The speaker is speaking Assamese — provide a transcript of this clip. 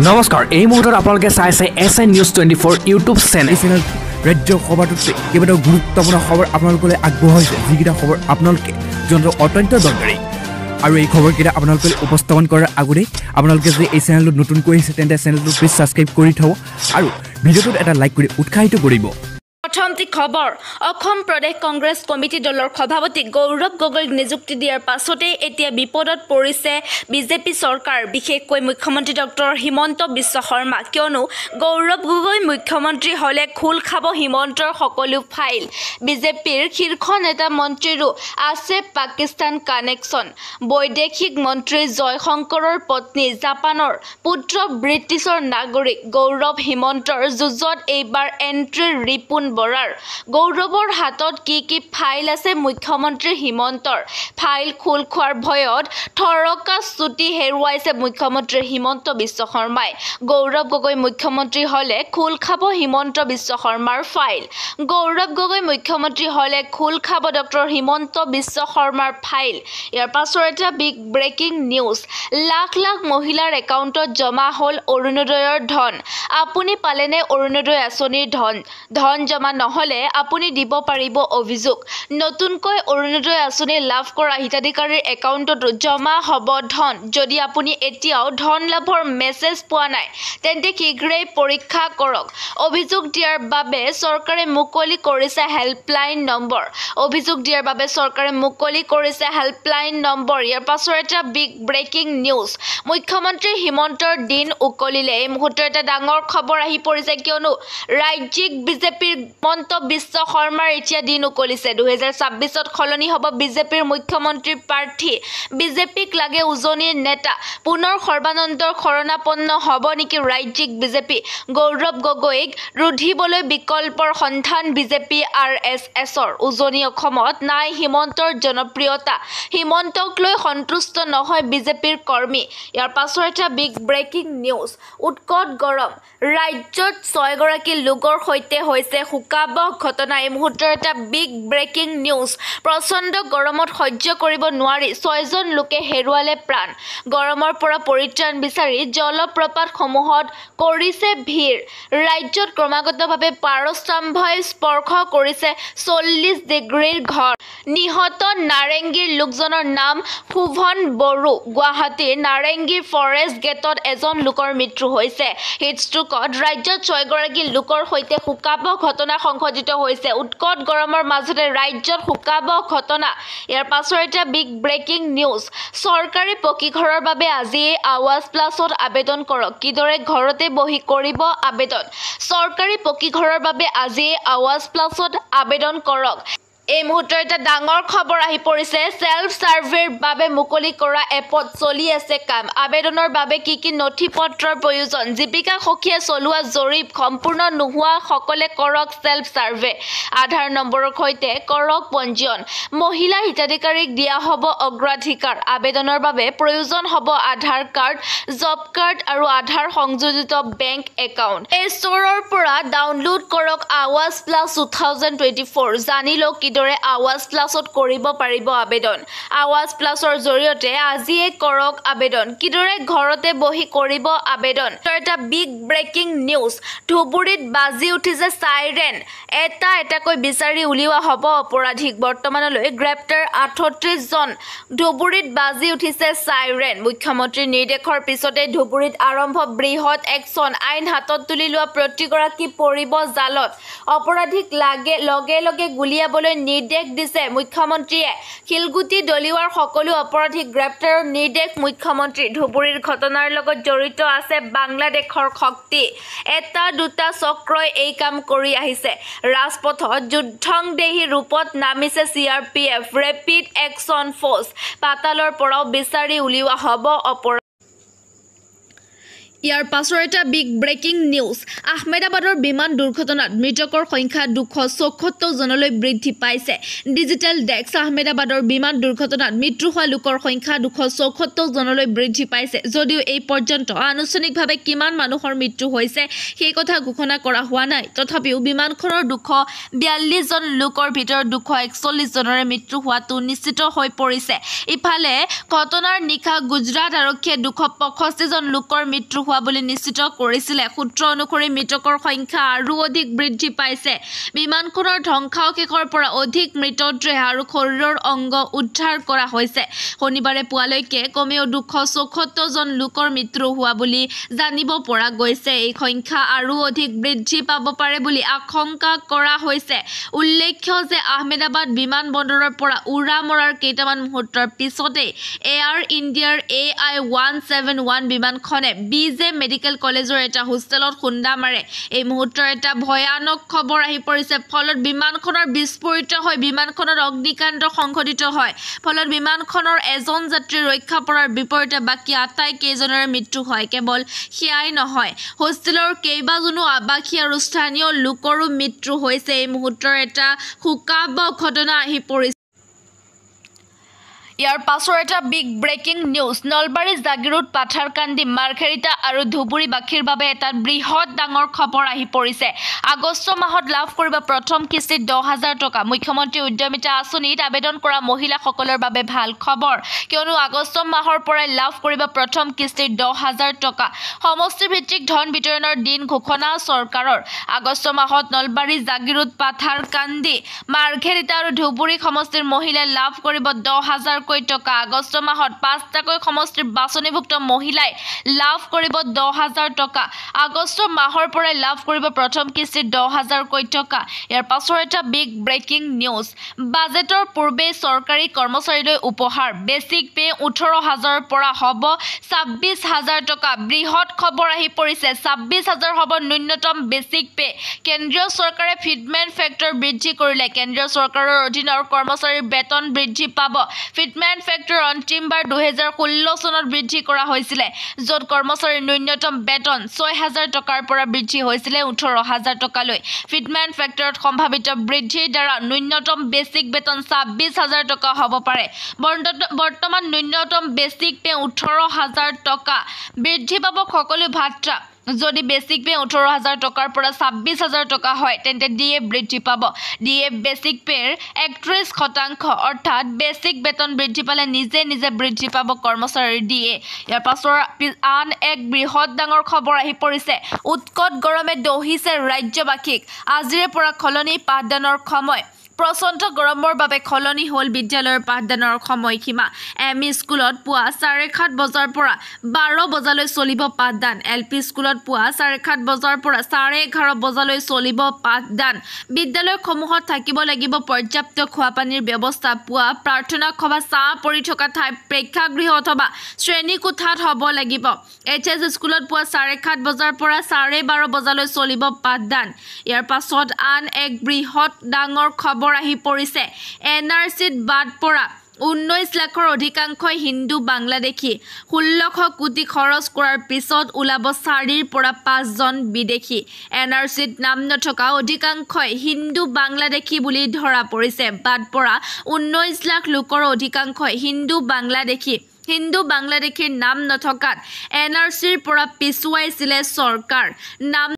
নমস্কাৰ এই মুহূৰ্তত আপোনালোকে চাইছে SN News 24 ইউটিউব চেনেল ৰাজ্য সভাটোতে কেইবাটাও গুৰুত্বপূৰ্ণ খবৰ আপোনালোকলৈ আগবঢ়াইছে যিকেইটা খবৰ আপোনালোকে জনাটো অত্যন্ত দৰকাৰী আৰু এই খবৰকেইটা আপোনালোকে উপস্থাপন কৰাৰ আগতে আপোনালোকে যদি এই চেনেলটো নতুনকৈ আহিছে তেন্তে চেনেলটো প্লিজ সাবস্ক্ৰাইব কৰি থব আৰু ভিডিঅ'টোত এটা লাইক কৰি উৎসাহিত কৰিব প্ৰথমটি খবৰ অসম প্ৰদেশ কংগ্ৰেছ কমিটি দলৰ সভাপতি গৌৰৱ গগৈক নিযুক্তি দিয়াৰ পাছতে এতিয়া বিপদত পৰিছে বিজেপি চৰকাৰ বিশেষকৈ মুখ্যমন্ত্ৰী ডক্টৰ হিমন্ত বিশ্ব শৰ্মা কিয়নো গৌৰৱ গগৈ মুখ্যমন্ত্ৰী হলে খোল খাব হিমন্তৰ সকলো ফাইল বিজেপিৰ শীৰ্ষ নেতা মন্ত্ৰীৰো আছে পাকিস্তান কানেকশ্যন বৈদেশিক মন্ত্ৰী জয়শংকৰৰ পত্নী জাপানৰ পুত্ৰ ব্ৰিটিছৰ নাগৰিক গৌৰৱ হিমন্তৰ যুঁজত এইবাৰ এণ্ট্ৰি ৰিপুন বৰাৰ গৌৰৱৰ হাতত কি ফাইল আছে মুখ্যমন্ত্ৰী হিমন্তৰ ফাইল খোল খোৱাৰ ভয়ত থৰকা চুটি হেৰুৱাইছে মুখ্যমন্ত্ৰী হিমন্ত বিশ্ব শৰ্মাই গৌৰৱ গগৈ মুখ্যমন্ত্ৰী হলে খোল খাব হিমন্ত বিশ্ব শৰ্মাৰ ফাইল গৌৰৱ গগৈ মুখ্যমন্ত্ৰী হলে খোল খাব ডক্টৰ হিমন্ত বিশ্ব শৰ্মাৰ ফাইল ইয়াৰ পাছৰ এটা big breaking news lakh lakh মহিলাৰ একাউণ্টত জমা হল অৰুণোদয়ৰ ধন আপুনি পালেনে অৰুণোদয় আঁচনিৰ ধন জমা নহলে আপুনি দিব পাৰিব অভিযোগ নতুনকৈ অৰুণোদয় আঁচনি লাভ কৰা হিতাধিকাৰীৰ একাউণ্টত জমা হ'ব ধন যদি আপুনি এতিয়াও ধন লাভৰ মেছেজ পোৱা নাই তেন্তে শীঘ্ৰেই পৰীক্ষা কৰক অভিযোগ দিয়াৰ বাবে চৰকাৰে মুকলি কৰিছে হেল্পলাইন নম্বৰ ইয়াৰ পাছৰ এটা বিগ ব্ৰেকিং নিউজ মুখ্যমন্ত্ৰী হিমন্তৰ দিন উকলিলে এই মুহূৰ্তত এটা ডাঙৰ খবৰ আহি পৰিছে কিয়নো ৰাজ্যিক বিজেপিৰ হিমন্ত বিশ্ব শৰ্মাৰ এতিয়া দিন উকলিছে 2026ত খলনি হ'ব বিজেপিৰ মুখ্যমন্ত্ৰী প্ৰাৰ্থী বিজেপিক লাগে উজনিৰ নেতা পুনৰ সৰ্বানন্দৰ শৰণাপন্ন হ'ব নেকি ৰাজ্যিক বিজেপি গৌৰৱ গগৈক ৰুধিবলৈ বিকল্পৰ সন্ধান বিজেপি RSSৰ উজনি অসমত নাই হিমন্তৰ জনপ্ৰিয়তা হিমন্তক লৈ সন্তুষ্ট নহয় বিজেপিৰ কৰ্মী ইয়াৰ পাছৰ এটা বিগ ব্ৰেকিং নিউজ উৎকট গৰম ৰাজ্যত 6 গৰাকী লোকৰ সৈতে হৈছে শুকাব ঘটনা এই মুহূৰ্তৰ এটা বিগ ব্ৰেকিং নিউজ প্ৰচণ্ড গৰমত সহ্য কৰিব নোৱাৰি 6 জন লোকে হেৰুৱালে প্ৰাণ গৰমৰ পৰা পৰিত্ৰাণ বিচাৰি জলপ্ৰপাতসমূহত কৰিছে ভিৰ ৰাজ্যত ক্ৰমাগতভাৱে পাৰস্তম্ভই স্পৰ্শ কৰিছে 40 ডিগ্ৰীৰ ঘৰ নিহত নাৰেংগীৰ লোকজনৰ নাম শুভন বড়ো গুৱাহাটীৰ নাৰেংগীৰ ফৰেষ্ট গেটত এজন লোকৰ মৃত্যু হৈছে হিটষ্ট্ৰোকত ৰাজ্যত 6 গৰাকী লোকৰ সৈতে শুকাব ঘটনা সংঘটিত হৈছে উৎকট গৰমৰ মাজতে ৰাজ্যত শুকাব ঘটনা ইয়াৰ পাছৰ এটা বিগ ব্ৰেকিং নিউজ চৰকাৰী পকীঘৰৰ বাবে আজি আৱাজ প্লাছত আবেদন কৰক কিদৰে ঘৰতে বহি কৰিব আবেদন চৰকাৰী পকীঘৰৰ বাবে আজি আৱাজ প্লাছত আবেদন কৰক এই মুহূৰ্তত এটা ডাঙৰ খবৰ আহি পৰিছে সেলফ সাৰ্ভেৰ বাবে মুকলি কৰা এপত চলি আছে কাম আবেদনৰ বাবে কি নথি পত্ৰৰ প্ৰয়োজন জীৱিকা সখীয়ে চলোৱা জৰীপ সম্পূৰ্ণ নোহোৱা সকলে কৰক সেলফ সাৰ্ভে আধাৰ নম্বৰৰ সৈতে কৰক পঞ্জীয়ন মহিলা হিতাধিকাৰীক দিয়া হ'ব অগ্ৰাধিকাৰ আবেদনৰ বাবে প্ৰয়োজন হ'ব আধাৰ কাৰ্ড জব কাৰ্ড আৰু আধাৰ সংযোজিত বেংক একাউণ্ট এই ষ্টৰৰ পৰা ডাউনলোড কৰক আৱাজ প্লাছ 2024 জানি লওক আৱাজ প্লাছত কৰিব পাৰিব আবেদন আৱাজ প্লাছৰ জৰিয়তে আজিয়ে কৰক আবেদন কিদৰে ঘৰতে বহি কৰিব আবেদন এটা বিগ ব্ৰেকিং নিউজ ধুবুৰীত বাজি উঠিছে সাইৰেন এটাকৈ বিচাৰি উলিওৱা হ'ব অপৰাধীক বৰ্তমানলৈ গ্ৰেপ্তাৰ 38 জন ধুবুৰীত বাজি উঠিছে সাইৰেন মুখ্যমন্ত্ৰীৰ নিৰ্দেশৰ পিছতে ধুবুৰীত আৰম্ভ বৃহৎ একচন আইন হাতত তুলি লোৱা প্ৰতিগৰাকী পৰিব জালত অপৰাধীক লগে গুলিয়াবলৈ নিৰ্দেশ দিছে মুখ্যমন্ত্ৰীয়ে শিলগুটি দলিওৱাৰ সকলো অপৰাধীক গ্ৰেপ্তাৰৰ নিৰ্দেশ মুখ্যমন্ত্ৰী ধুবুৰীৰ ঘটনাৰ লগত জড়িত আছে বাংলাদেশৰ শক্তি এটা দুটা চক্ৰই এই কাম কৰি আহিছে ৰাজপথত যুদ্ধংদেহী ৰূপত নামিছে CRPF ৰেপিড একচন ফ'ৰ্চ পাতালৰ পৰাও বিচাৰি উলিওৱা হ'ব অপৰাধী ইয়াৰ পাছৰ এটা বিগ ব্ৰেকিং নিউজ আহমেদাবাদৰ বিমান দুৰ্ঘটনাত মৃতকৰ সংখ্যা 274 জনলৈ বৃদ্ধি পাইছে ডিজিটেল ডেস্ক আহমেদাবাদৰ বিমান দুৰ্ঘটনাত মৃত্যু হোৱা লোকৰ সংখ্যা 274 জনলৈ বৃদ্ধি পাইছে যদিও এই পৰ্যন্ত আনুষ্ঠানিকভাৱে কিমান মানুহৰ মৃত্যু হৈছে সেই কথা ঘোষণা কৰা হোৱা নাই তথাপিও বিমানখনৰ 242 জন লোকৰ ভিতৰত 241 জনৰে মৃত্যু হোৱাটো নিশ্চিত হৈ পৰিছে ইফালে ঘটনাৰ নিশা গুজৰাট আৰক্ষীয়ে 265 জন লোকৰ মৃত্যু হোৱা বুলি নিশ্চিত কৰিছিলে সূত্ৰ অনুসৰি মৃতকৰ সংখ্যা আৰু অধিক বৃদ্ধি পাইছে বিমানখনৰ ধ্বংসাৱশেষৰ পৰা অধিক মৃতদেহ আৰু শৰীৰৰ অংগ উদ্ধাৰ কৰা হৈছে শনিবাৰে পুৱালৈকে কমেও 274 জন লোকৰ মৃত্যু হোৱা বুলি জানিব পৰা গৈছে এই সংখ্যা আৰু অধিক বৃদ্ধি পাব পাৰে বুলি আশংকা কৰা হৈছে উল্লেখ্য যে আহমেদাবাদ বিমানবন্দৰৰ পৰা উৰা মৰাৰ কেইটামান মুহূৰ্তৰ পিছতে এয়াৰ ইণ্ডিয়াৰ AI-171 বিমানখনে BJ মেডিকেল কলেজৰ এটা হোষ্টেলত খুন্দা মাৰে এই মুহূৰ্তৰ এটা ভয়ানক খবৰ আহি পৰিছে ফলত বিমানখনৰ বিস্ফোৰিত হৈ বিমানখনৰ অগ্নিকাণ্ড সংঘটিত হয় ফলত বিমানখনৰ এজন যাত্ৰী ৰক্ষা পৰাৰ বিপৰীতে বাকি আটাইকেইজনৰ মৃত্যু হয় কেৱল সেয়াই নহয় হোষ্টেলৰ কেইবাজনো আৱাসী আৰু স্থানীয় লোকৰো মৃত্যু হৈছে এই মুহূৰ্তৰ এটা শোকাবহ ঘটনা আহি পৰিছে ইয়াৰ পাছৰ এটা big breaking news Nalbari Jagiroad Patharkandi Margherita আৰু ধুবুৰীবাসীৰ বাবে এটা বৃহৎ ডাঙৰ খবৰ আহি পৰিছে আগষ্ট মাহত লাভ কৰিব প্ৰথম কিস্তিত 10,000 টকা মুখ্যমন্ত্ৰী উদ্যমিতা আঁচনিত আবেদন কৰা মহিলাসকলৰ বাবে ভাল খবৰ কিয়নো আগষ্ট মাহৰ পৰাই লাভ কৰিব প্ৰথম কিস্তিত 10,000 টকা সমষ্টি ভিত্তিক ধন বিতৰণৰ দিন ঘোষণা চৰকাৰৰ আগষ্ট মাহত নলবাৰী জাগিৰোড পাথাৰকান্দি মাৰ্ঘেৰিটা আৰু ধুবুৰী সমষ্টিৰ মহিলাই লাভ কৰিব 10,000 টকা আগষ্ট মাহত 5টাকৈ সমষ্টিৰ বাছনিভুক্ত মহিলাই লাভ কৰিব 10,000 টকা আগষ্ট মাহৰ পৰাই লাভ কৰিব প্ৰথম কিস্তিত 10,000 টকা ইয়াৰ পাছৰ এটা বিগ ব্ৰেকিং নিউজ বাজেটৰ পূৰ্বে চৰকাৰী কৰ্মচাৰীলৈ উপহাৰ বেসিক পে 18,000 পৰা হ'ব 26,000 টকা বৃহৎ খবৰ আহি পৰিছে 26,000 হ'ব ন্যূনতম বেসিক পে কেন্দ্ৰীয় চৰকাৰে ফিটমেন্ট ফেক্টৰ বৃদ্ধি কৰিলে কেন্দ্ৰীয় চৰকাৰৰ অধীনৰ কৰ্মচাৰীৰ বেতন বৃদ্ধি পাব ফিটমেন্ট ফেক্টৰ অন্তিমবাৰ 2016 চনত বৃদ্ধি কৰা হৈছিল য'ত কৰ্মচাৰীৰ ন্যূনতম বেতন 6,000 টকাৰ পৰা বৃদ্ধি হৈছিল 18,000 টকালৈ ফিটমেন্ট ফেক্টৰত সম্ভাৱিত বৃদ্ধিৰ দ্বাৰা ন্যূনতম বেসিক বেতন 26,000 টকা হ'ব পাৰে বৰ্তমান ন্যূনতম বেসিক পে 18,000 টকা বৃদ্ধি পাব সকলো ভাত্ৰা যদি বেসিক পে 18,000 টকাৰ পৰা 26,000 টকা হয় তেন্তে ডিএ বৃদ্ধি পাব ডিএ বেসিক পেৰ 31% অৰ্থাৎ বেসিক বেতন বৃদ্ধি পালে নিজে বৃদ্ধি পাব কৰ্মচাৰীৰ ডিএ ইয়াৰ পাছৰ আন এক বৃহৎ ডাঙৰ খবৰ আহি পৰিছে উৎকট গৰমে দহিছে ৰাজ্যবাসীক আজিৰে পৰা খলনি পাঠদানৰ সময় প্ৰচণ্ড গৰমৰ বাবে খলনি হ'ল বিদ্যালয়ৰ পাঠদানৰ সময়সীমা এমই স্কুলত পুৱা 7:30 বজাৰ পৰা 12 বজালৈ চলিব পাঠদান এলপি স্কুলত পুৱা 7:30 বজাৰ পৰা 11:30 বজালৈ চলিব পাঠদান বিদ্যালয়সমূহত থাকিব লাগিব পৰ্যাপ্ত খোৱাপানীৰ ব্যৱস্থা পুৱা প্ৰাৰ্থনা সভা চাহ পৰি থকা ঠাই প্ৰেক্ষাগৃহ অথবা শ্ৰেণীকোঠাত হ'ব লাগিব এইচএছ স্কুলত পুৱা 7:30 বজাৰ পৰা 12:30 বজালৈ চলিব পাঠদান ইয়াৰ পাছত আন এক বৃহৎ ডাঙৰ খবৰ আহি পৰিছে এনআৰচিত বাদ পৰা 19 লাখৰ অধিকাংশই হিন্দু বাংলাদেশী 1600 কোটি খৰচ কৰাৰ পিছত ওলাব 4ৰ পৰা 5 জন বিদেশী এনআৰচিত নাম নথকা অধিকাংশই হিন্দু বাংলাদেশী বুলি ধৰা পৰিছে বাদ পৰা 19 লাখ লোকৰ অধিকাংশই হিন্দু বাংলাদেশীৰ নাম নথকাত এনআৰচিৰ পৰা পিছুৱাইছিলে চৰকাৰ নাম